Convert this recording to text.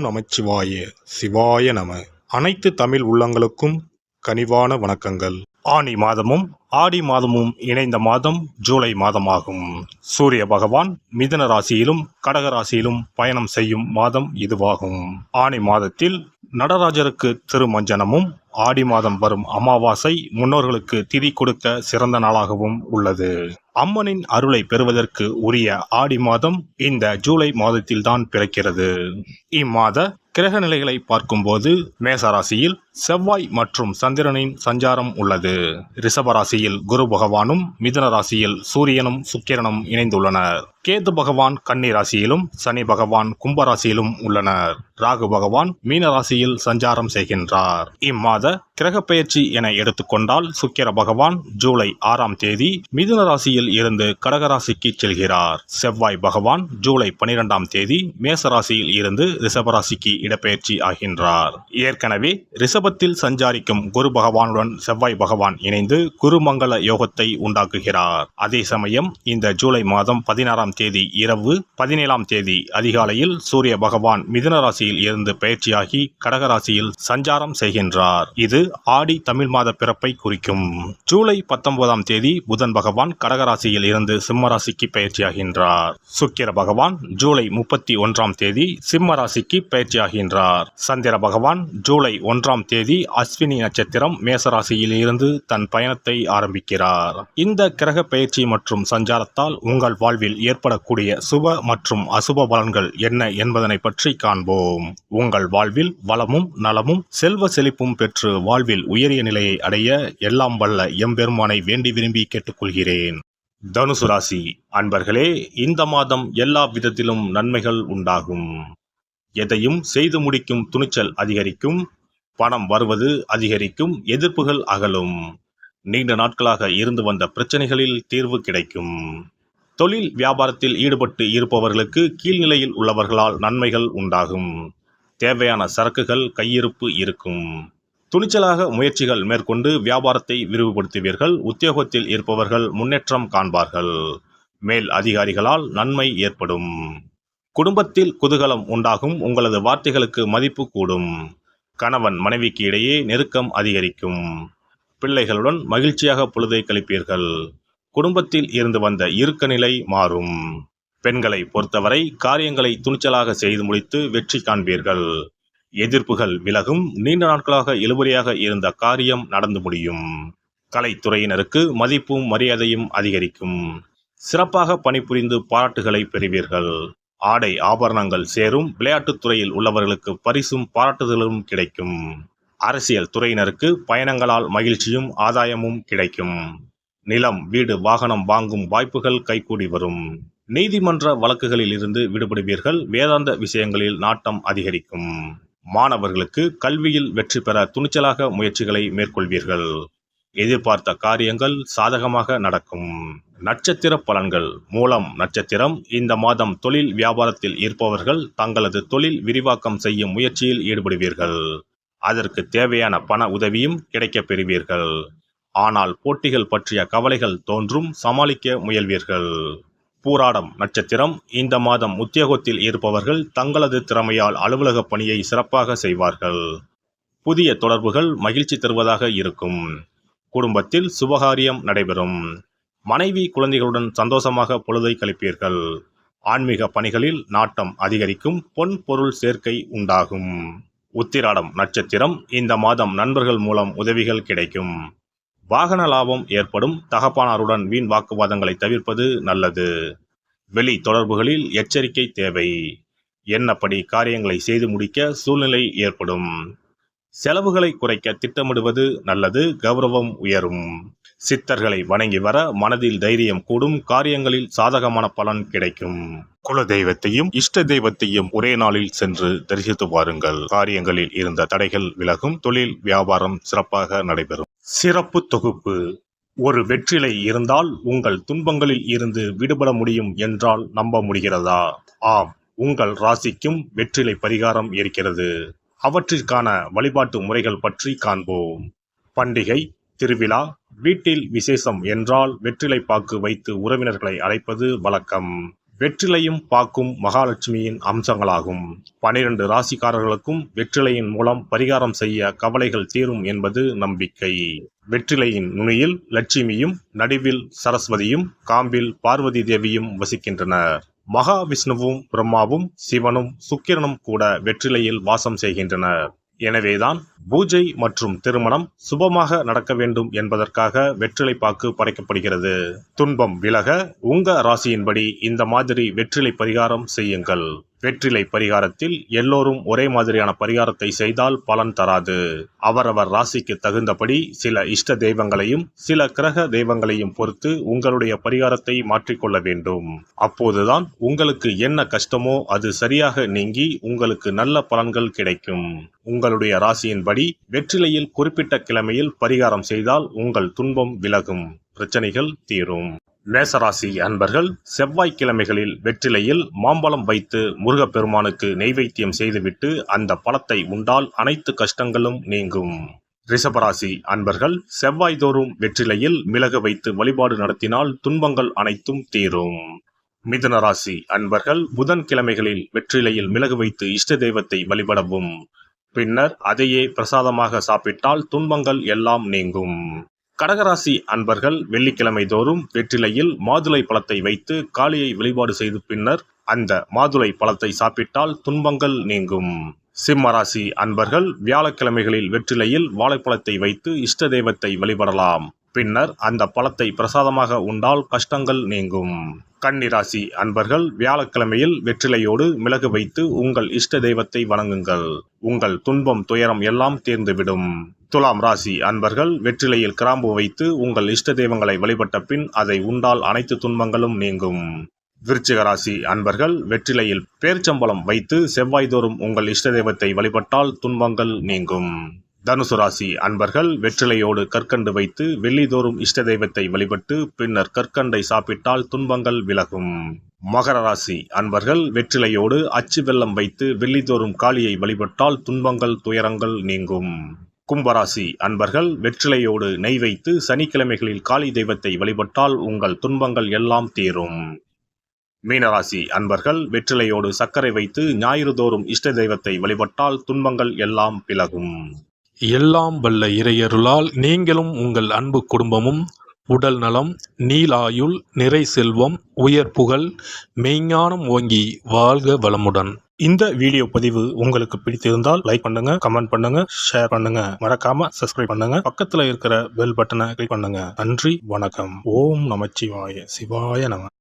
நமச்சிவாய சிவாய நம. அனைத்து தமிழ் உள்ளங்களுக்கும் கனிவான வணக்கங்கள். ஆனி மாதமும் ஆடி மாதமும் இணைந்த மாதம் ஜூலை மாதமாகும். சூரிய பகவான் மிதுன ராசியிலும் கடக ராசியிலும் பயணம் செய்யும் மாதம் இதுவாகும். ஆனி மாதத்தில் நடராஜருக்கு திருமஞ்சனமும், ஆடி மாதம் வரும் அமாவாசை முன்னோர்களுக்கு திதி கொடுக்க சிறந்த நாளாகவும் உள்ளது. அம்மனின் அருளை பெறுவதற்கு உரிய ஆடி மாதம் இந்த ஜூலை மாதத்தில்தான் பிறக்கிறது. இம்மாத கிரக நிலைகளை பார்க்கும்போது மேசராசியில் செவ்வாய் மற்றும் சந்திரனின் சஞ்சாரம் உள்ளது. ரிஷபராசியில் குரு பகவானும், மிதுன ராசியில் சூரியனும் சுக்கிரனும் இணைந்துள்ளனர். கேது பகவான் கன்னி ராசியிலும், சனி பகவான் கும்பராசியிலும் உள்ளனர். ராகு பகவான் மீன ராசியில் சஞ்சாரம் செய்கின்றார். இம்மாத கிரக பெயர்ச்சி என எடுத்துக்கொண்டால் சுக்கிர பகவான் ஜூலை 6ஆம் தேதி மிதுன ராசியில் இருந்து கடகராசிக்கு செல்கிறார். செவ்வாய் பகவான் ஜூலை 12ஆம் தேதி மேச ராசியில் இருந்து ரிஷபராசிக்கு இடப்பெயர்ச்சி ஆகின்றார். ஏற்கனவே ரிஷபத்தில் சஞ்சாரிக்கும் குரு பகவானுடன் செவ்வாய் பகவான் இணைந்து குருமங்கள யோகத்தை உண்டாக்குகிறார். அதே சமயம் இந்த ஜூலை மாதம் 16ஆம் தேதி இரவு 17ஆம் தேதி அதிகாலையில் சூரிய பகவான் மிதுன ராசியில் இருந்து பயிற்சியாகி கடகராசியில் சஞ்சாரம் செய்கின்றார். இது ஆடி தமிழ் மாத பிறப்பை குறிக்கும். ஜூலை 19ஆம் தேதி புதன் பகவான் கடகராசியில் இருந்து சிம்ம ராசிக்கு பயிற்சியாகின்றார். சுக்கிர பகவான் ஜூலை 31ஆம் தேதி சிம்ம ராசிக்கு பயிற்சியாகின்றார். சந்திர பகவான் ஜூலை 1ஆம் தேதி அஸ்வினி நட்சத்திரம் மேசராசியில் இருந்து தன் பயணத்தை ஆரம்பிக்கிறார். இந்த கிரக பயிற்சி மற்றும் சஞ்சாரத்தால் உங்கள் வாழ்வில் ஏற்படக்கூடிய சுப மற்றும் அசுப பலன்கள் என்ன என்பதனை பற்றி காண்போம். உங்கள் வாழ்வில் வளமும் நலமும் செல்வ செழிப்பும் பெற்று வாழ்வில் உயரிய நிலையை அடைய எல்லாம் வல்ல எம்பெருமானை வேண்டி விரும்பி கேட்டுக்கொள்கிறேன். தனுசு ராசி அன்பர்களே, இந்த மாதம் எல்லா விதத்திலும் நன்மைகள் உண்டாகும். எதையும் செய்து முடிக்கும் துணிச்சல் அதிகரிக்கும். பணம் வருவது அதிகரிக்கும். எதிர்ப்புகள் அகலும். நீண்ட நாட்களாக இருந்து வந்த பிரச்சனைகளில் தீர்வு கிடைக்கும். தொழில் வியாபாரத்தில் ஈடுபட்டு இருப்பவர்களுக்கு கீழ்நிலையில் உள்ளவர்களால் நன்மைகள் உண்டாகும். தேவையான சரக்குகள் கையிருப்பு இருக்கும். துணிச்சலாக முயற்சிகள் மேற்கொண்டு வியாபாரத்தை விரிவுபடுத்துவீர்கள். உத்தியோகத்தில் இருப்பவர்கள் முன்னேற்றம் காண்பார்கள். மேல் அதிகாரிகளால் நன்மை ஏற்படும். குடும்பத்தில் குதூகலம் உண்டாகும். உங்களது வார்த்தைகளுக்கு மதிப்பு கூடும். கணவன் மனைவிக்கு இடையே நெருக்கம் அதிகரிக்கும். பிள்ளைகளுடன் மகிழ்ச்சியாக பொழுதை கழிப்பீர்கள். குடும்பத்தில் இருந்து வந்த இறுக்க நிலை மாறும். பெண்களை பொறுத்தவரை காரியங்களை துணிச்சலாக செய்து முடித்து வெற்றி காண்பீர்கள். எதிர்ப்புகள் விலகும். நீண்ட நாட்களாக இழுபறியாக இருந்த காரியம் நடந்து முடியும். கலைத்துறையினருக்கு மதிப்பும் மரியாதையும் அதிகரிக்கும். சிறப்பாக பணிபுரிந்து பாராட்டுகளை பெறுவீர்கள். ஆடை ஆபரணங்கள் சேரும். விளையாட்டுத் துறையில் உள்ளவர்களுக்கு பரிசும் பாராட்டுதலும் கிடைக்கும். அரசியல் துறையினருக்கு பயணங்களால் மகிழ்ச்சியும் ஆதாயமும் கிடைக்கும். நிலம், வீடு, வாகனம் வாங்கும் வாய்ப்புகள் கைகூடி வரும். நீதிமன்ற வழக்குகளில் இருந்து விடுபடுவீர்கள். வேதாந்த விஷயங்களில் நாட்டம் அதிகரிக்கும். மாணவர்களுக்கு கல்வியில் வெற்றி பெற துணிச்சலாக முயற்சிகளை மேற்கொள்வீர்கள். எதிர்பார்த்த காரியங்கள் சாதகமாக நடக்கும். நட்சத்திர பலன்கள். மூலம் நட்சத்திரம். இந்த மாதம் தொழில் வியாபாரத்தில் இருப்பவர்கள் தங்களது தொழில் விரிவாக்கம் செய்யும் முயற்சியில் ஈடுபடுவீர்கள். அதற்கு தேவையான பண உதவியும் கிடைக்கப் பெறுவீர்கள். ஆனால் போட்டிகள் பற்றிய கவலைகள் தோன்றும். சமாளிக்க முயல்வீர்கள். பூராடம் நட்சத்திரம். இந்த மாதம் உத்தியோகத்தில் இருப்பவர்கள் தங்களது திறமையால் அலுவலக பணியை சிறப்பாக செய்வார்கள். புதிய தொடர்புகள் மகிழ்ச்சி தருவதாக இருக்கும். குடும்பத்தில் சுபகாரியம் நடைபெறும். மனைவி குழந்தைகளுடன் சந்தோஷமாக பொழுதை கழிப்பீர்கள். ஆன்மீக பணிகளில் நாட்டம் அதிகரிக்கும். பொன் பொருள் சேர்க்கை உண்டாகும். உத்திராடம் நட்சத்திரம். இந்த மாதம் நண்பர்கள் மூலம் உதவிகள் கிடைக்கும். வாகன லாபம் ஏற்படும். தகப்பனாருடன் வீண் வாக்குவாதங்களை தவிர்ப்பது நல்லது. வெளி தொடர்புகளில் எச்சரிக்கை தேவை. எண்ணப்படி காரியங்களை செய்து முடிக்க சூழ்நிலை ஏற்படும். செலவுகளை குறைக்க திட்டமிடுவது நல்லது. கௌரவம் உயரும். சித்தர்களை வணங்கி வர மனதில் தைரியம் கூடும். காரியங்களில் சாதகமான பலன் கிடைக்கும். குல தெய்வத்தையும் இஷ்ட தெய்வத்தையும் ஒரே நாளில் சென்று தரிசித்து வாருங்கள். காரியங்களில் இருந்த தடைகள் விலகும். தொழில் வியாபாரம் சிறப்பாக நடைபெறும். சிறப்பு தொகுப்பு. ஒரு வெற்றிலை இருந்தால் உங்கள் துன்பங்களில் இருந்து விடுபட முடியும் என்றால் நம்ப முடிகிறதா? ஆம், உங்கள் ராசிக்கும் வெற்றிலை பரிகாரம் இருக்கிறது. அவற்றிற்கான வழிபாட்டு முறைகள் பற்றி காண்போம். பண்டிகை, திருவிழா, வீட்டில் விசேஷம் என்றால் வெற்றிலை பாக்கு வைத்து உறவினர்களை அழைப்பது வழக்கம். வெற்றிலையும் பாக்கும் மகாலட்சுமியின் அம்சங்களாகும். 12 ராசிக்காரர்களுக்கும் வெற்றிலையின் மூலம் பரிகாரம் செய்ய கவலைகள் தீரும் என்பது நம்பிக்கை. வெற்றிலையின் நுனியில் லட்சுமியும், நடுவில் சரஸ்வதியும், காம்பில் பார்வதி தேவியும் வசிக்கின்றனர். மகாவிஷ்ணுவும், பிரம்மாவும், சிவனும், சுக்கிரனும் கூட வெற்றிலையில் வாசம் செய்கின்றனர். எனவேதான் பூஜை மற்றும் திருமணம் சுபமாக நடக்க வேண்டும் என்பதற்காக வெற்றிலை பாக்கு படைக்கப்படுகிறது. துன்பம் விலக உங்க ராசியின்படி இந்த மாதிரி வெற்றிலை பரிகாரம் செய்யுங்கள். வெற்றிலை பரிகாரத்தில் எல்லோரும் ஒரே மாதிரியான பரிகாரத்தை செய்தால் பலன் தராது. அவரவர் ராசிக்கு தகுந்தபடி சில இஷ்ட தெய்வங்களையும் சில கிரக தெய்வங்களையும் பொறுத்து உங்களுடைய பரிகாரத்தை மாற்றிக்கொள்ள வேண்டும். அப்போதுதான் உங்களுக்கு என்ன கஷ்டமோ அது சரியாக நீங்கி உங்களுக்கு நல்ல பலன்கள் கிடைக்கும். உங்களுடைய ராசியின்படி வெற்றிலையில் குறிப்பிட்ட கிழமையில் பரிகாரம் செய்தால் உங்கள் துன்பம் விலகும், பிரச்சனைகள் தீரும். மேசராசி அன்பர்கள் செவ்வாய்க்கிழமைகளில் வெற்றிலையில் மாம்பழம் வைத்து முருகப்பெருமானுக்கு நெய்வேத்தியம் செய்துவிட்டு அந்த பழத்தை உண்டால் அனைத்து கஷ்டங்களும் நீங்கும். ரிஷபராசி அன்பர்கள் செவ்வாய்தோறும் வெற்றிலையில் மிளகு வைத்து வழிபாடு நடத்தினால் துன்பங்கள் அனைத்தும் தீரும். மிதுன ராசி அன்பர்கள் புதன்கிழமைகளில் வெற்றிலையில் மிளகு வைத்து இஷ்ட தெய்வத்தை வழிபடவும். பின்னர் அதையே பிரசாதமாக சாப்பிட்டால் துன்பங்கள் எல்லாம் நீங்கும். கடகராசி அன்பர்கள் வெள்ளிக்கிழமை தோறும் வெற்றிலையில் மாதுளை பழத்தை வைத்து காளியை வழிபாடு செய்து பின்னர் அந்த மாதுளை பழத்தை சாப்பிட்டால் துன்பங்கள் நீங்கும். சிம்மராசி அன்பர்கள் வியாழக்கிழமைகளில் வெற்றிலையில் வாழைப்பழத்தை வைத்து இஷ்ட தெய்வத்தை வழிபடலாம். பின்னர் அந்த பழத்தை பிரசாதமாக உண்டால் கஷ்டங்கள் நீங்கும். கன்னிராசி அன்பர்கள் வியாழக்கிழமையில் வெற்றிலையோடு மிளகு வைத்து உங்கள் இஷ்ட தெய்வத்தை வணங்குங்கள். உங்கள் துன்பம் துயரம் எல்லாம் தீர்ந்துவிடும். துலாம் ராசி அன்பர்கள் வெற்றிலையில் கிராம்பு வைத்து உங்கள் இஷ்ட தெய்வங்களை வழிபட்ட பின் அதை உண்டால் அனைத்து துன்பங்களும் நீங்கும். விருச்சிக ராசி அன்பர்கள் வெற்றிலையில் பேர்ச்சம்பழம் வைத்து செவ்வாய்தோறும் உங்கள் இஷ்ட தெய்வத்தை வழிபட்டால் துன்பங்கள் நீங்கும். தனுசு ராசி அன்பர்கள் வெற்றிலையோடு கற்கண்டு வைத்து வெள்ளிதோறும் இஷ்ட தெய்வத்தை வழிபட்டு பின்னர் கற்கண்டை சாப்பிட்டால் துன்பங்கள் விலகும். மகர ராசி அன்பர்கள் வெற்றிலையோடு அச்சு வெல்லம் வைத்து வெள்ளிதோறும் காளியை வழிபட்டால் துன்பங்கள் துயரங்கள் நீங்கும். கும்பராசி அன்பர்கள் வெற்றிலையோடு நெய் வைத்து சனிக்கிழமைகளில் காளி தெய்வத்தை வழிபட்டால் உங்கள் துன்பங்கள் எல்லாம் தீரும். மீனராசி அன்பர்கள் வெற்றிலையோடு சர்க்கரை வைத்து ஞாயிறு தோறும் இஷ்ட தெய்வத்தை வழிபட்டால் துன்பங்கள் எல்லாம் விலகும். எல்லாம் வல்ல இறையருளால் நீங்களும் உங்கள் அன்பு குடும்பமும் உடல் நலம், நீலாயுள், நிறை செல்வம், உயர் புகழ், மெய்ஞானம் ஓங்கி வாழ்க வளமுடன். இந்த வீடியோ பதிவு உங்களுக்கு பிடித்திருந்தால் லைக் பண்ணுங்க, கமெண்ட் பண்ணுங்க, ஷேர் பண்ணுங்க, மறக்காம சப்ஸ்கிரைப் பண்ணுங்க, பக்கத்துல இருக்கிற பெல் பட்டனை கிளிக் பண்ணுங்க. நன்றி, வணக்கம். ஓம் நமச்சிவாய, சிவாய நம.